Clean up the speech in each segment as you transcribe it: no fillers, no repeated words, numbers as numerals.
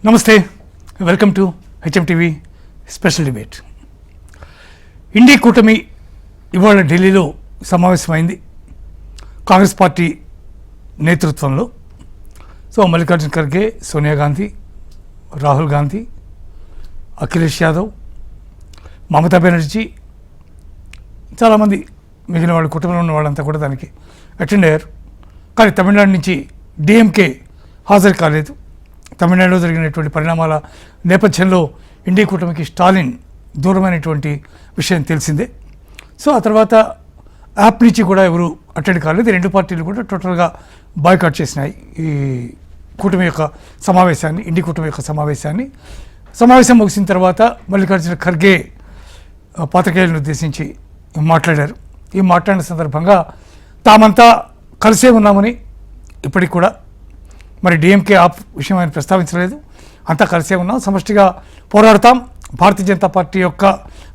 నమస్తే, welcome to HMTV special debate. INDI కూటమి ఇవాళ ఢిల్లీలో సమావేశమైంది కాంగ్రెస్ పార్టీ నేతృత్వంలో. సో మల్లికార్జున ఖర్గే, సోనియా గాంధీ, రాహుల్ గాంధీ, అఖిలేష్ యాదవ్, మమతా బెనర్జీ, చాలామంది మిగిలిన వాళ్ళ కుటుంబంలో ఉన్న వాళ్ళంతా కూడా దానికి అటెండ్ అయ్యారు. కానీ తమిళనాడు నుంచి డిఎంకే హాజరు కాలేదు. తమిళనాడులో జరిగినటువంటి పరిణామాల నేపథ్యంలో ఇండి కూటమికి స్టాలిన్ దూరమైనటువంటి విషయం తెలిసిందే. సో ఆ తర్వాత యాప్ నుంచి కూడా ఎవరు అటెండ్ కాలేదు. రెండు పార్టీలు కూడా టోటల్గా బాయ్కాట్ చేసినాయి ఈ కూటమి యొక్క సమావేశాన్ని, ఇండి కూటమి యొక్క సమావేశాన్ని. సమావేశం ముగిసిన తర్వాత మల్లికార్జున ఖర్గే పాత్రికేయులను ఉద్దేశించి మాట్లాడారు. ఈ మాట్లాడిన సందర్భంగా తామంతా కలిసే ఉన్నామని, ఇప్పటికి కూడా మరి డిఎంకే ఆప్ విషయం ఆయన ప్రస్తావించలేదు, అంతా కలిసే ఉన్నాం, సమష్టిగా పోరాడతాం, భారతీయ జనతా పార్టీ యొక్క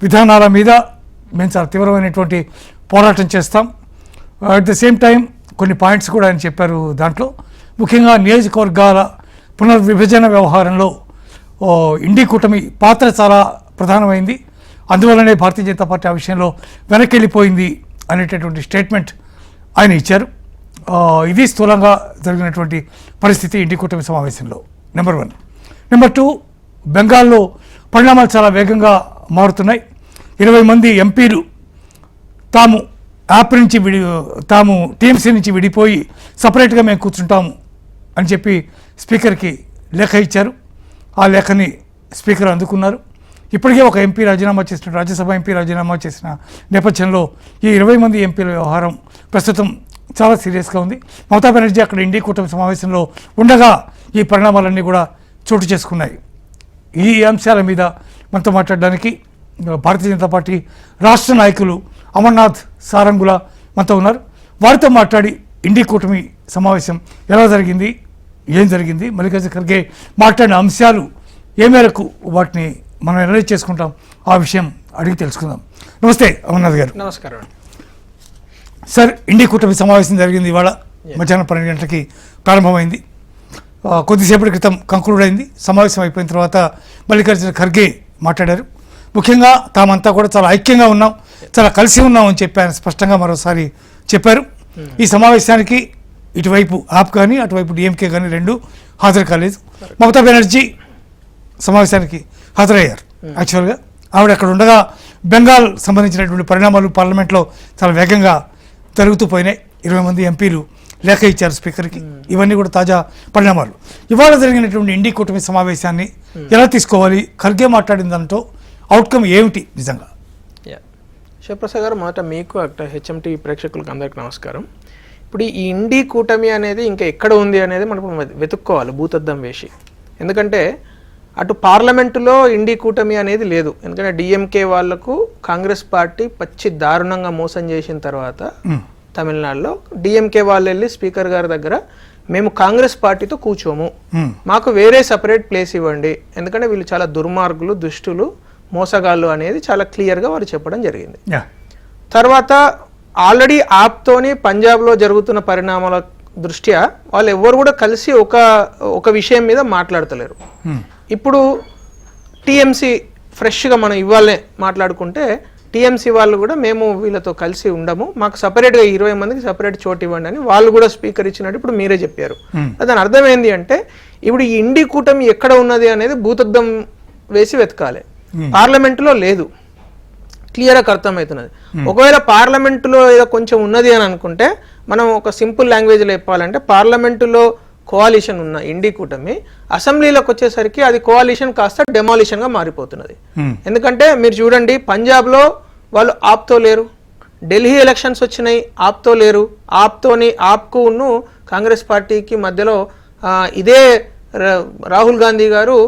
విధానాల మీద మేము చాలా తీవ్రమైనటువంటి పోరాటం చేస్తాం. అట్ ద సేమ్ టైం కొన్ని పాయింట్స్ కూడా ఆయన చెప్పారు. దాంట్లో ముఖ్యంగా నియోజకవర్గాల పునర్విభజన వ్యవహారంలో ఇండి కూటమి పాత్ర చాలా ప్రధానమైంది, అందువల్లనే భారతీయ జనతా పార్టీ ఆ విషయంలో వెనక్కి వెళ్ళిపోయింది అనేటటువంటి స్టేట్మెంట్ ఆయన ఇచ్చారు. ఇది స్థూలంగా జరిగినటువంటి పరిస్థితి ఇండి కూటమి సమావేశంలో. నెంబర్ 1. నెంబర్ 2, బెంగాల్లో పరిణామాలు చాలా వేగంగా మారుతున్నాయి. 20 మంది ఎంపీలు తాము యాప్ నుంచి తాము టీఎంసీ నుంచి విడిపోయి సపరేట్గా మేము కూర్చుంటాము అని చెప్పి స్పీకర్కి లేఖ ఇచ్చారు. ఆ లేఖని స్పీకర్ అందుకున్నారు. ఇప్పటికే ఒక ఎంపీ రాజీనామా చేసిన, రాజ్యసభ ఎంపీ రాజీనామా చేసిన నేపథ్యంలో ఈ 20 మంది ఎంపీల వ్యవహారం ప్రస్తుతం చాలా సీరియస్గా ఉంది. మమతా బెనర్జీ అక్కడ ఇండి కూటమి సమావేశంలో ఉండగా ఈ పరిణామాలన్నీ కూడా చోటు చేసుకున్నాయి. ఈ అంశాల మీద మనతో మాట్లాడడానికి భారతీయ జనతా పార్టీ రాష్ట్ర నాయకులు అమర్నాథ్ సారంగుల మనతో ఉన్నారు. వారితో మాట్లాడి ఇండి కూటమి సమావేశం ఎలా జరిగింది, ఏం జరిగింది, మల్లికార్జున ఖర్గే మాట్లాడిన అంశాలు ఏ మేరకు వాటిని మనం అనలైజ్ చేసుకుంటాం, ఆ విషయం అడిగి తెలుసుకుందాం. నమస్తే అమర్నాథ్ గారు. నమస్కారం సార్. ఇండి కూటమి సమావేశం జరిగింది ఇవాళ మధ్యాహ్నం 12 గంటలకి ప్రారంభమైంది. కొద్దిసేపటి క్రితం కంక్లూడ్ అయింది. సమావేశం అయిపోయిన తర్వాత మల్లికార్జున ఖర్గే మాట్లాడారు. ముఖ్యంగా తామంతా కూడా చాలా ఐక్యంగా ఉన్నాం, చాలా కలిసి ఉన్నాం అని చెప్పి ఆయన స్పష్టంగా మరోసారి చెప్పారు. ఈ సమావేశానికి ఇటువైపు ఆప్ కానీ అటువైపు డిఎంకే కానీ రెండు హాజరు కాలేదు. మమతా బెనర్జీ సమావేశానికి హాజరయ్యారు. యాక్చువల్గా ఆవిడ అక్కడ ఉండగా బెంగాల్ సంబంధించినటువంటి పరిణామాలు పార్లమెంట్లో చాలా వేగంగా జరుగుతూ పోయినాయి. 20 మంది ఎంపీలు లేఖ ఇచ్చారు స్పీకర్కి. ఇవన్నీ కూడా తాజా పరిణామాలు. ఇవాళ జరిగినటువంటి ఇండి కూటమి సమావేశాన్ని ఎలా తీసుకోవాలి, ఖర్గే మాట్లాడిన దాంతో అవుట్కమ్ ఏమిటి నిజంగా? శివప్రసాద్ గారు, మొదట మీకు హెచ్ఎంటీ ప్రేక్షకులకు అందరికీ నమస్కారం. ఇప్పుడు ఈ ఇండి కూటమి అనేది ఇంకా ఎక్కడ ఉంది అనేది మనం వెతుక్కోవాలి భూతద్దం వేసి. ఎందుకంటే అటు పార్లమెంటులో ఇండి కూటమి అనేది లేదు. ఎందుకంటే డిఎంకే వాళ్లకు కాంగ్రెస్ పార్టీ పచ్చి దారుణంగా మోసం చేసిన తర్వాత తమిళనాడులో డిఎంకే వాళ్ళు వెళ్ళి స్పీకర్ గారి దగ్గర మేము కాంగ్రెస్ పార్టీతో కూర్చోము, మాకు వేరే సపరేట్ ప్లేస్ ఇవ్వండి, ఎందుకంటే వీళ్ళు చాలా దుర్మార్గులు, దుష్టులు, మోసగాళ్ళు అనేది చాలా క్లియర్గా వారు చెప్పడం జరిగింది. తర్వాత ఆల్రెడీ ఆప్తోని పంజాబ్లో జరుగుతున్న పరిణామాల దృష్ట్యా వాళ్ళు ఎవరు కూడా కలిసి ఒక విషయం మీద మాట్లాడతలేరు. ఇప్పుడు టీఎంసీ ఫ్రెష్గా మనం ఇవ్వాలే మాట్లాడుకుంటే టీఎంసీ వాళ్ళు కూడా మేము వీళ్ళతో కలిసి ఉండము, మాకు సపరేట్గా 20 మందికి సపరేట్ చోటు ఇవ్వండి అని వాళ్ళు కూడా స్పీకర్ ఇచ్చినట్టు ఇప్పుడు మీరే చెప్పారు. దాని అర్థం ఏంటి అంటే ఇప్పుడు ఈ ఇండి కూటమి ఎక్కడ ఉన్నది అనేది భూతద్దం వేసి వెతకాలి. పార్లమెంటులో లేదు, క్లియర్గా అర్థమవుతున్నది. ఒకవేళ పార్లమెంటులో ఏదో కొంచెం ఉన్నది అని అనుకుంటే మనం ఒక సింపుల్ లాంగ్వేజ్లో చెప్పాలంటే పార్లమెంటులో కోalition ఉన్న ఇండి కూటమి అసెంబ్లీలోకి వచ్చేసరికి అది కోalition కాస్త డెమాలిషన్గా మారిపోతున్నది. ఎందుకంటే మీరు చూడండి, పంజాబ్లో వాళ్ళు ఆప్తో లేరు, ఢిల్లీ ఎలక్షన్స్ వచ్చినాయి ఆప్తో లేరు, ఆప్కును కాంగ్రెస్ పార్టీకి మధ్యలో ఇదే రాహుల్ గాంధీ గారు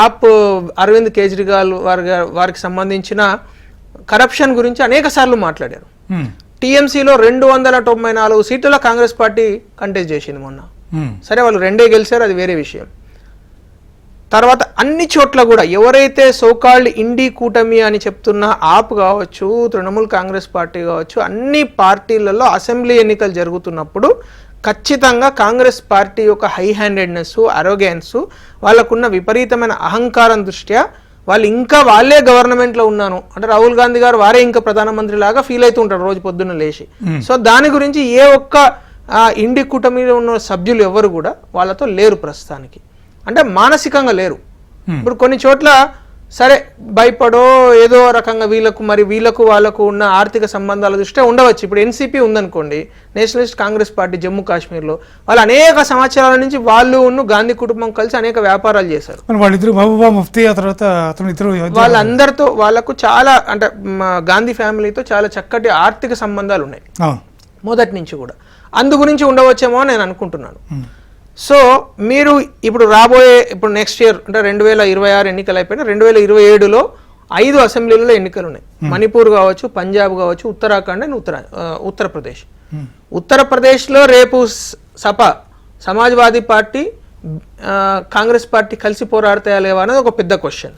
ఆప్ అరవింద్ కేజ్రీవాల్ వారికి సంబంధించిన కరప్షన్ గురించి అనేక సార్లు మాట్లాడారు. టీఎంసీలో 294 సీట్ల కాంగ్రెస్ పార్టీ కంటెస్ట్ చేసింది మొన్న. సరే వాళ్ళు 2 గెలిచారు, అది వేరే విషయం. తర్వాత అన్ని చోట్ల కూడా ఎవరైతే సోకాల్డ్ ఇండి కూటమి అని చెప్తున్న ఆప్ కావచ్చు, తృణమూల్ కాంగ్రెస్ పార్టీ కావచ్చు, అన్ని పార్టీలలో అసెంబ్లీ ఎన్నికలు జరుగుతున్నప్పుడు ఖచ్చితంగా కాంగ్రెస్ పార్టీ యొక్క హై హ్యాండెడ్నెస్, అరోగెన్స్, వాళ్ళకున్న విపరీతమైన అహంకారం దృష్ట్యా వాళ్ళు ఇంకా వాళ్ళే గవర్నమెంట్లో ఉన్నాను అంటే రాహుల్ గాంధీ గారు వారే ఇంకా ప్రధానమంత్రి లాగా ఫీల్ అవుతూ ఉంటారు రోజు పొద్దున్న లేచి. సో దాని గురించి ఏ ఒక్క ఇండి కూటమిలో ఉన్న సభ్యులు ఎవరు కూడా వాళ్ళతో లేరు ప్రస్తుతానికి, అంటే మానసికంగా లేరు. ఇప్పుడు కొన్ని చోట్ల సరే భయపడో ఏదో రకంగా వీళ్ళకు వాళ్ళకు ఉన్న ఆర్థిక సంబంధాల దృష్ట్యా ఉండవచ్చు. ఇప్పుడు ఎన్సీపీ ఉందనుకోండి, నేషనలిస్ట్ కాంగ్రెస్ పార్టీ జమ్మూ కాశ్మీర్లో, వాళ్ళు అనేక సంవత్సరాల నుంచి వాళ్ళు గాంధీ కుటుంబం కలిసి అనేక వ్యాపారాలు చేశారు. వాళ్ళిద్దరు మహబూబా ముఫ్తీ ఆ తర్వాత అతను ఇద్దరు వాళ్ళందరితో వాళ్ళకు చాలా అంటే గాంధీ ఫ్యామిలీతో చాలా చక్కటి ఆర్థిక సంబంధాలు ఉన్నాయి మొదటి నుంచి కూడా. అందు గురించి ఉండవచ్చేమో నేను అనుకుంటున్నాను. సో మీరు ఇప్పుడు ఇప్పుడు నెక్స్ట్ ఇయర్ అంటే 2026 ఎన్నికలు అయిపోయినా 2027లో 5 అసెంబ్లీలలో ఎన్నికలు ఉన్నాయి. మణిపూర్ కావచ్చు, పంజాబ్ కావచ్చు, ఉత్తరాఖండ్ అండ్ ఉత్తరప్రదేశ్. ఉత్తరప్రదేశ్లో రేపు సమాజ్వాదీ పార్టీ కాంగ్రెస్ పార్టీ కలిసి పోరాడతాయా లేవా అనేది ఒక పెద్ద క్వశ్చన్.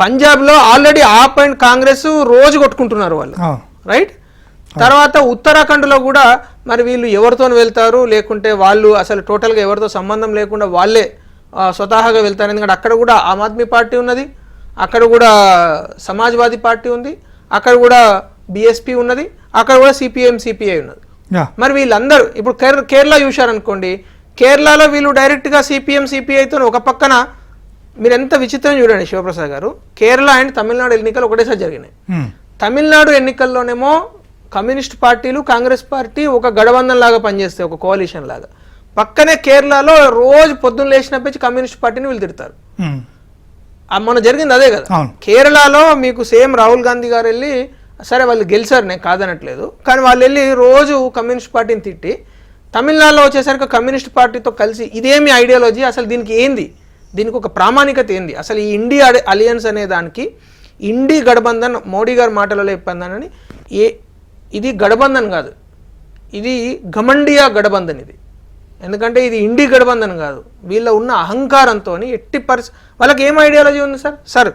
పంజాబ్లో ఆల్రెడీ ఆప్ అండ్ కాంగ్రెస్ రోజు కొట్టుకుంటున్నారు వాళ్ళు, రైట్? తర్వాత ఉత్తరాఖండ్లో కూడా మరి వీళ్ళు ఎవరితో వెళ్తారు, లేకుంటే వాళ్ళు అసలు టోటల్గా ఎవరితో సంబంధం లేకుండా వాళ్ళే స్వతహాగా వెళ్తారు. ఎందుకంటే అక్కడ కూడా ఆమ్ ఆద్మీ పార్టీ ఉన్నది, అక్కడ కూడా సమాజ్వాదీ పార్టీ ఉంది, అక్కడ కూడా బీఎస్పీ ఉన్నది, అక్కడ కూడా సిపిఐ ఉన్నది. మరి వీళ్ళందరూ ఇప్పుడు కేరళ చూశారనుకోండి, కేరళలో వీళ్ళు డైరెక్ట్గా సిపిఐతో ఒక పక్కన మీరు ఎంత విచిత్రం చూడండి శివప్రసాద్ గారు, కేరళ అండ్ తమిళనాడు ఎన్నికలు ఒకటేసారి జరిగినాయి. తమిళనాడు ఎన్నికల్లోనేమో కమ్యూనిస్ట్ పార్టీలు కాంగ్రెస్ పార్టీ ఒక గడబంధం లాగా పనిచేస్తాయి, ఒక కోalition లాగా. పక్కనే కేరళలో రోజు పొద్దున్న లేచినప్పటి కమ్యూనిస్ట్ పార్టీని వీళ్ళు తిడతారు. మొన్న జరిగింది అదే కదా. కేరళలో మీకు సేమ్ రాహుల్ గాంధీ గారు వెళ్ళి, సరే వాళ్ళు గెలిచారు నేను కాదనట్లేదు, కానీ వాళ్ళు వెళ్ళి రోజు కమ్యూనిస్ట్ పార్టీని తిట్టి, తమిళనాడులో వచ్చేసరికి కమ్యూనిస్ట్ పార్టీతో కలిసి ఇదేమి ఐడియాలజీ, అసలు దీనికి ఏంది, దీనికి ఒక ప్రామాణికత ఏంది, అసలు ఈ ఇండియా అలియన్స్ అనే దానికి ఇండి గఠబంధన్ మోడీ గారి మాటలలో చెప్పందానని ఇది గఠబంధన్ కాదు, ఇది గమండియా గఠబంధన్ ఇది. ఎందుకంటే ఇది ఇండి గఠబంధన్ కాదు, వీళ్ళ ఉన్న అహంకారంతో ఎట్టి వాళ్ళకి ఏం ఐడియాలజీ ఉంది సార్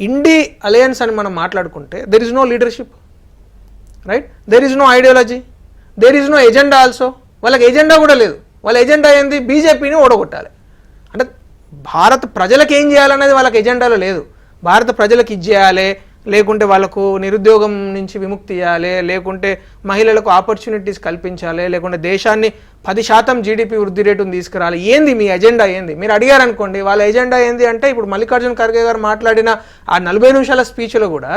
ఇండి అలయన్స్ అని మనం మాట్లాడుకుంటే there is no leadership, right? There is no ideology, there is no agenda also. వాళ్ళకి ఎజెండా కూడా లేదు. వాళ్ళ ఎజెండా ఏంది? బీజేపీని ఓడగొట్టాలి. అంటే భారత ప్రజలకు ఏం చేయాలనేది వాళ్ళకి ఎజెండాలో లేదు. భారత ప్రజలకు ఇది చేయాలి, లేకుంటే వాళ్ళకు నిరుద్యోగం నుంచి విముక్తి ఇవ్వాలి, లేకుంటే మహిళలకు ఆపర్చునిటీస్ కల్పించాలి, లేకుంటే దేశాన్ని 10% జీడిపి వృద్ధి రేటును తీసుకురాలి. ఏంది మీ ఎజెండా ఏంది? మీరు అడిగారనుకోండి వాళ్ళ ఎజెండా ఏంది అంటే, ఇప్పుడు మల్లికార్జున ఖర్గే గారు మాట్లాడిన ఆ 40 నిమిషాల స్పీచ్లో కూడా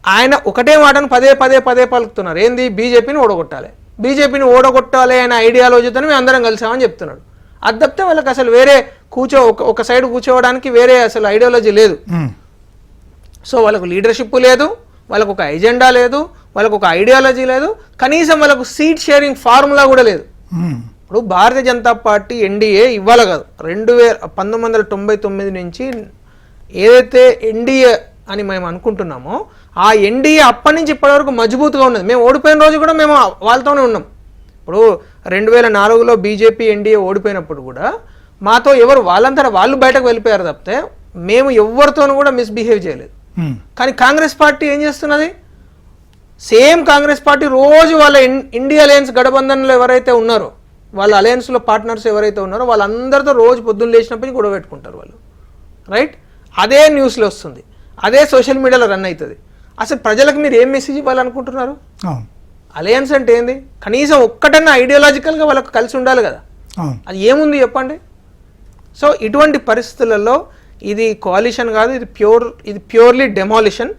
ఆయన ఒకటే మాటను పదే పలుకుతున్నారు. ఏంది? బీజేపీని ఓడగొట్టాలి, బీజేపీని ఓడగొట్టాలి అనే ఐడియాలజీతో మేము అందరం కలిసామని చెప్తున్నాడు. అది తప్పితే వాళ్ళకి అసలు వేరే ఒక సైడ్ కూర్చోవడానికి వేరే అసలు ఐడియాలజీ లేదు. సో వాళ్ళకు లీడర్షిప్ లేదు, వాళ్ళకు ఒక ఎజెండా లేదు, వాళ్ళకు ఒక ఐడియాలజీ లేదు, కనీసం వాళ్ళకు సీట్ షేరింగ్ ఫార్ములా కూడా లేదు. ఇప్పుడు భారతీయ జనతా పార్టీ ఎన్డీఏ ఇవ్వాలి కాదు, 1999 నుంచి ఏదైతే ఎన్డీఏ అని మేము అనుకుంటున్నామో ఆ ఎన్డీఏ అప్పటి నుంచి ఇప్పటివరకు మజబూత్గా ఉన్నది. మేము ఓడిపోయిన రోజు కూడా మేము వాళ్ళతోనే ఉన్నాం. ఇప్పుడు 2004లో బీజేపీ ఎన్డీఏ ఓడిపోయినప్పుడు కూడా మాతో ఎవరు వాళ్ళంతా వాళ్ళు బయటకు వెళ్ళిపోయారు తప్పితే మేము ఎవరితోనూ కూడా మిస్బిహేవ్ చేయలేదు. కానీ కాంగ్రెస్ పార్టీ ఏం చేస్తున్నది? సేమ్ కాంగ్రెస్ పార్టీ రోజు వాళ్ళ ఇండియా అలయన్స్ గఠబంధన్లో ఎవరైతే ఉన్నారో, వాళ్ళ అలయన్స్లో పార్ట్నర్స్ ఎవరైతే ఉన్నారో వాళ్ళందరితో రోజు పొద్దున్న లేచినప్పటికీ గొడవ పెట్టుకుంటారు వాళ్ళు, రైట్? అదే న్యూస్లో వస్తుంది, అదే సోషల్ మీడియాలో రన్ అవుతుంది. అసలు ప్రజలకు మీరు ఏం మెసేజ్ ఇవ్వాలనుకుంటున్నారు? అలయన్స్ అంటే ఏంది? కనీసం ఒక్కటన్నా ఐడియాలజికల్గా వాళ్ళకు కలిసి ఉండాలి కదా. అది ఏముంది చెప్పండి? సో ఇటువంటి పరిస్థితులలో ఇది కోalition కాదు, ఇది ప్యూర్లీ డెమాలిషన్.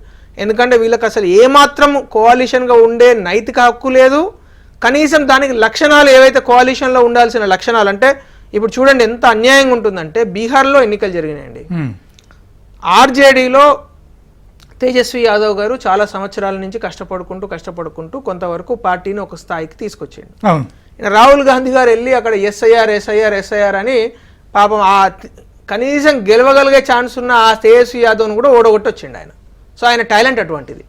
ఎందుకంటే వీళ్ళకి అసలు ఏమాత్రం కోalitionగా ఉండే నైతిక హక్కు లేదు. కనీసం దానికి లక్షణాలు ఏవైతే కోalitionలో ఉండాల్సిన లక్షణాలు అంటే, ఇప్పుడు చూడండి ఎంత అన్యాయంగా ఉంటుందంటే, బీహార్లో ఎన్నికలు జరిగినాయండి. ఆర్జేడీలో తేజస్వి యాదవ్ గారు చాలా సంవత్సరాల నుంచి కష్టపడుకుంటూ కొంతవరకు పార్టీని ఒక స్థాయికి తీసుకొచ్చిండు. రాహుల్ గాంధీ గారు వెళ్ళి అక్కడ ఎస్ఐఆర్ అని పాపం ఆ కనీసం గెలవగలిగే ఛాన్స్ ఉన్న ఆ తేజస్వి యాదవ్ను కూడా ఓడగొట్టొచ్చిండు ఆయన. సో ఆయన టాలెంట్ అటువంటిది.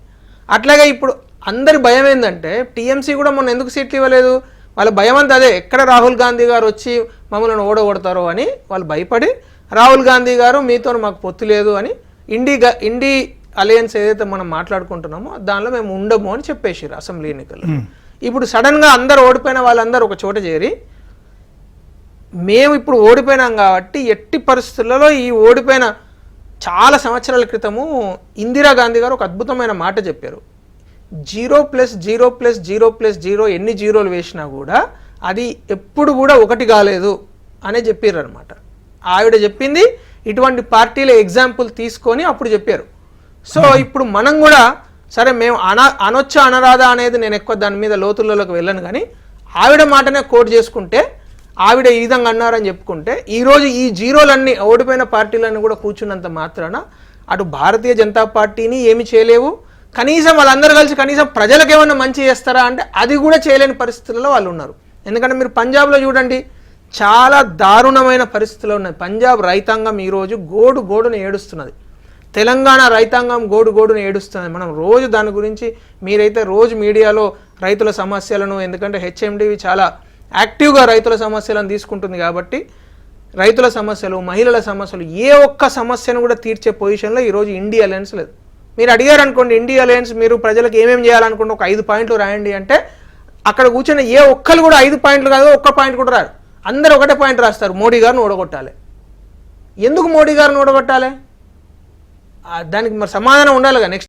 అట్లాగే ఇప్పుడు అందరి భయం ఏంటంటే, టీఎంసీ కూడా మొన్న ఎందుకు సీట్లు ఇవ్వలేదు? వాళ్ళ భయం అంతా అదే, ఎక్కడ రాహుల్ గాంధీ గారు వచ్చి మమ్మల్ని ఓడగొడతారో అని వాళ్ళు భయపడి, రాహుల్ గాంధీ గారు మీతో మాకు పొత్తు లేదు అని ఇండి అలయన్స్ ఏదైతే మనం మాట్లాడుకుంటున్నామో దానిలో మేము ఉండము అని చెప్పేసారు అసెంబ్లీ ఎన్నికల్లో. ఇప్పుడు సడన్గా అందరు ఓడిపోయిన వాళ్ళందరూ ఒక చోట చేరి మేము ఇప్పుడు ఓడిపోయినాం కాబట్టి ఎట్టి పరిస్థితులలో ఈ ఓడిపోయిన చాలా సంవత్సరాల క్రితము ఇందిరాగాంధీ గారు ఒక అద్భుతమైన మాట చెప్పారు. 0+0+0+0 ఎన్ని జీరోలు వేసినా కూడా అది ఎప్పుడు కూడా ఒకటి కాలేదు అనే చెప్పారు అనమాట. ఆవిడ చెప్పింది ఇటువంటి పార్టీల ఎగ్జాంపుల్ తీసుకొని అప్పుడు చెప్పారు. సో ఇప్పుడు మనం కూడా సరే మేము అనొచ్చా అనరాదా అనేది నేను ఎక్కువ దాని మీద లోతుల్లోకి వెళ్ళను, కానీ ఆవిడ మాటనే కోట్ చేసుకుంటే ఆవిడ ఈ విధంగా అన్నారని చెప్పుకుంటే ఈరోజు ఈ జీరోలన్నీ ఓడిపోయిన పార్టీలన్నీ కూడా కూర్చున్నంత మాత్రాన అటు భారతీయ జనతా పార్టీని ఏమి చేయలేవు, కనీసం వాళ్ళందరూ కలిసి కనీసం ప్రజలకు ఏమన్నా మంచి చేస్తారా అంటే అది కూడా చేయలేని పరిస్థితుల్లో వాళ్ళు ఉన్నారు. ఎందుకంటే మీరు పంజాబ్లో చూడండి, చాలా దారుణమైన పరిస్థితుల్లో ఉన్నది. పంజాబ్ రైతాంగం ఈరోజు గోడును ఏడుస్తున్నది, తెలంగాణ రైతాంగం గోడును ఏడుస్తున్నది. మనం రోజు దాని గురించి మీరైతే రోజు మీడియాలో రైతుల సమస్యలను, ఎందుకంటే హెచ్ఎండివి చాలా యాక్టివ్గా రైతుల సమస్యలను తీసుకుంటుంది కాబట్టి రైతుల సమస్యలు, మహిళల సమస్యలు, ఏ ఒక్క సమస్యను కూడా తీర్చే పొజిషన్లో ఈరోజు ఇండియా అలయన్స్ లేదు. మీరు అడిగారు అనుకోండి, ఇండియా అలయన్స్ మీరు ప్రజలకు ఏమేమి చేయాలనుకుంటే ఒక 5 పాయింట్లు రాయండి అంటే అక్కడ కూర్చొని ఏ ఒక్కరు కూడా 5 పాయింట్లు కాదు, ఒక్క పాయింట్ కూడా రారు. అందరూ ఒకటే పాయింట్ రాస్తారు, మోడీ గారిని ఓడగొట్టాలి. ఎందుకు మోడీ గారిని ఓడగొట్టాలి? దానికి మరి సమాధానం ఉండాలిగా. నెక్స్ట్